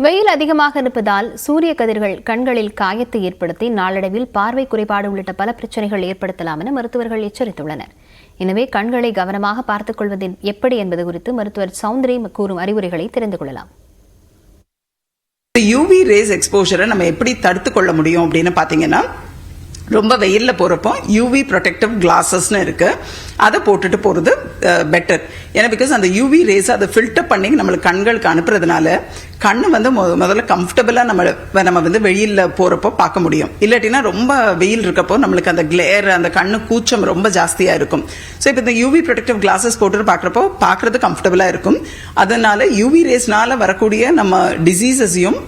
வெயில் அதிகமாக இருப்பதால் சூரிய கதிர்கள் கண்களில் காயத்தை ஏற்படுத்தி நாளடைவில் பார்வை குறைபாடு உள்ளிட்ட பல பிரச்சனைகள் ஏற்படுத்தலாம் என மருத்துவர்கள் எச்சரித்துள்ளனர். எனவே கண்களை கவனமாக பார்த்துக் கொள்வது எப்படி என்பது குறித்து மருத்துவர் சௌந்தரி கூறும் அறிவுரைகளை தெரிந்து கொள்ளலாம். யூவி ரேஸ் எக்ஸ்போஷரை நம்ம எப்படி தடுத்து கொள்ள முடியும் அப்படின்னு பாத்தீங்கன்னா, ரொம்ப வெயில்ல போறப்போ யூவி ப்ரொடெக்டிவ் கிளாஸஸ்னு இருக்கு, அதை போட்டுட்டு போறது பெட்டர். ஏன்னா பிகாஸ் அந்த யூவி ரேஸ் அதை ஃபில்டர் பண்ணி நம்மளுக்கு கண்களுக்கு அனுப்புறதுனால கண்ணு வந்து முதல்ல கம்ஃபர்டபுளா நம்ம வந்து வெயில்ல போறப்போ பார்க்க முடியும். இல்லாட்டினா ரொம்ப வெயில் இருக்கப்போ நம்மளுக்கு அந்த கிளேர், அந்த கண்ணு கூச்சம் ரொம்ப ஜாஸ்தியா இருக்கும். ஸோ இப்போ இந்த யூவி ப்ரொடெக்டிவ் கிளாஸஸ் போட்டு பார்க்குறப்போ பார்க்கறது கம்ஃபர்டபுளா இருக்கும். அதனால யூவி ரேஸ்னால வரக்கூடிய நம்ம டிசீசஸையும்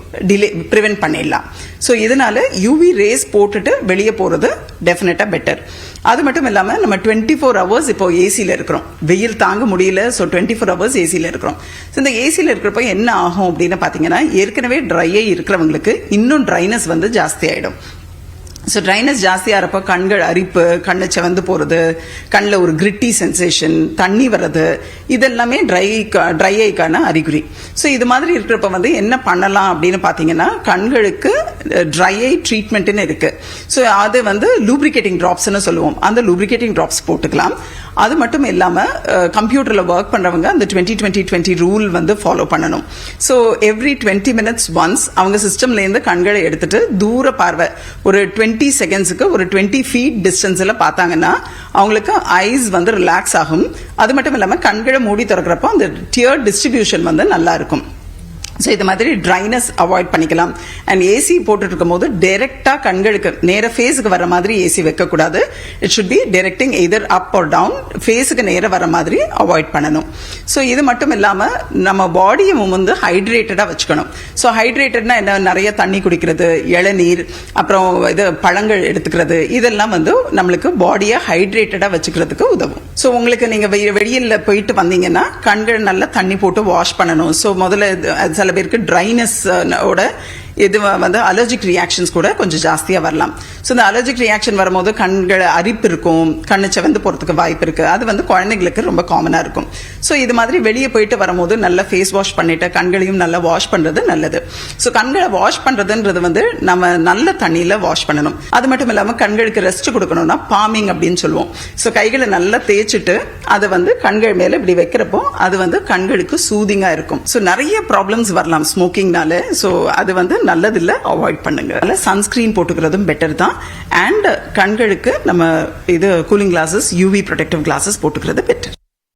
ப்ரிவென்ட் பண்ணிடலாம். ஸோ இதனால யூவி ரேஸ் போட்டுட்டு வெளியே போறது டெஃபினட்டா பெட்டர். அது மட்டும் இல்லாம நம்ம 24 hours இப்போ ஏசியில இருக்கிறோம், வெயில் தாங்க முடியல. ஸோ 24 hours ஏசியில இருக்கிறோம். ஸோ இந்த ஏசியில இருக்கிறப்ப என்ன ஆகும் அப்படின்னு பாத்தீங்கன்னா, ஏற்கனவே ட்ரையே இருக்கிறவங்களுக்கு இன்னும் ட்ரைனஸ் வந்து ஜாஸ்தி ஆயிடும். ஸோ ட்ரைனஸ் ஜாஸ்தியாக இருப்போ கண்கள் அரிப்பு, கண்ணு செவந்து போகிறது, கண்ணில் ஒரு கிரிட்டி சென்சேஷன், தண்ணி வர்றது, இதெல்லாமே ட்ரை ஐக்கான அறிகுறி. ஸோ இது மாதிரி இருக்கிறப்ப வந்து என்ன பண்ணலாம் அப்படின்னு பார்த்தீங்கன்னா, கண்களுக்கு ட்ரை ஐ ட்ரீட்மெண்ட்னு இருக்கு. ஸோ அது வந்து லூப்ரிகேட்டிங் ட்ராப்ஸ்ன்னு சொல்லுவோம். அந்த லூப்ரிகேட்டிங் ட்ராப்ஸ் போட்டுக்கலாம். அது மட்டும் இல்லாமல் கம்ப்யூட்டரில் ஒர்க் பண்ணுறவங்க அந்த 20-20-20 ரூல் வந்து ஃபாலோ பண்ணணும். ஸோ எவ்ரி 20 minutes ஒன்ஸ் அவங்க சிஸ்டம்லேருந்து கண்களை எடுத்துட்டு தூர பார்வை ஒரு 20 செகண்ட்ஸுக்கு ஒரு 20 feet டிஸ்டன்ஸில் பார்த்தாங்கன்னா அவங்களுக்கு ஐஸ் வந்து ரிலாக்ஸ் ஆகும். அது மட்டும் இல்லாமல் கண்களை மூடி திறக்கிறப்போ அந்த டியர் டிஸ்ட்ரிபியூஷன் வந்து நல்லா இருக்கும். ஸோ இது மாதிரி ட்ரைனஸ் அவாய்ட் பண்ணிக்கலாம். அண்ட் ஏசி போட்டுட்டு இருக்கும் போது டைரக்டா கண்களுக்கு நேர ஃபேஸுக்கு வர மாதிரி ஏசி வைக்கக்கூடாது. It should be directing either up or down, ஃபேஸுக்கு நேர வர மாதிரி அவாய்ட் பண்ணணும். ஸோ இது மட்டும் இல்லாம நம்ம பாடியை வந்து ஹைட்ரேட்டடா வச்சுக்கணும். ஸோ ஹைட்ரேட்டட்னா என்ன, நிறைய தண்ணி குடிக்கிறது, இளநீர், அப்புறம் இது பழங்கள் எடுத்துக்கிறது, இதெல்லாம் வந்து நம்மளுக்கு பாடியை ஹைட்ரேட்டடா வச்சுக்கிறதுக்கு உதவும். ஸோ உங்களுக்கு நீங்க வெளியில போயிட்டு வந்தீங்கன்னா கண்கள் நல்லா தண்ணி போட்டு வாஷ் பண்ணணும். ஸோ முதல்ல சில பேருக்கு ட்ரைனஸ் ஓட இது வந்து அலர்ஜிக் ரியாக்ஷன்ஸ் கூட கொஞ்சம் ஜாஸ்தியா வரலாம். ஸோ இந்த அலர்ஜிக் ரியாக்ஷன் வரும்போது கண்கள் அரிப்பு இருக்கும், கண்ணு செவந்து போறதுக்கு வாய்ப்பு இருக்கு. அது வந்து குழந்தைங்களுக்கு ரொம்ப காமனா இருக்கும். ஸோ இது மாதிரி வெளியே போயிட்டு வரும்போது நல்லா ஃபேஸ் வாஷ் பண்ணிட்டு கண்களையும் நல்லா வாஷ் பண்றது நல்லது. ஸோ கண்களை வாஷ் பண்றதுன்றது வந்து நம்ம நல்ல தண்ணியில வாஷ் பண்ணணும். அது மட்டும் இல்லாம கண்களுக்கு ரெஸ்ட் கொடுக்கணும்னா பாமிங் அப்படின்னு சொல்லுவோம். ஸோ கைகளை நல்லா தேய்ச்சிட்டு அதை வந்து கண்கள் மேல இப்படி வைக்கிறப்போ அது வந்து கண்களுக்கு சூதிங்கா இருக்கும். ஸோ நிறைய ப்ராப்ளம்ஸ் வரலாம் ஸ்மோக்கிங்னால. ஸோ அது வந்து நல்லதில்லை, அவாய்ட் பண்ணுங்க. சன்ஸ்கிரீன் போட்டுக்கிறதும் பெட்டர் தான். அண்ட் கண்களுக்கு நம்ம இது cooling classes, UV protective classes போட்டுக்கிறது பெட்டர்.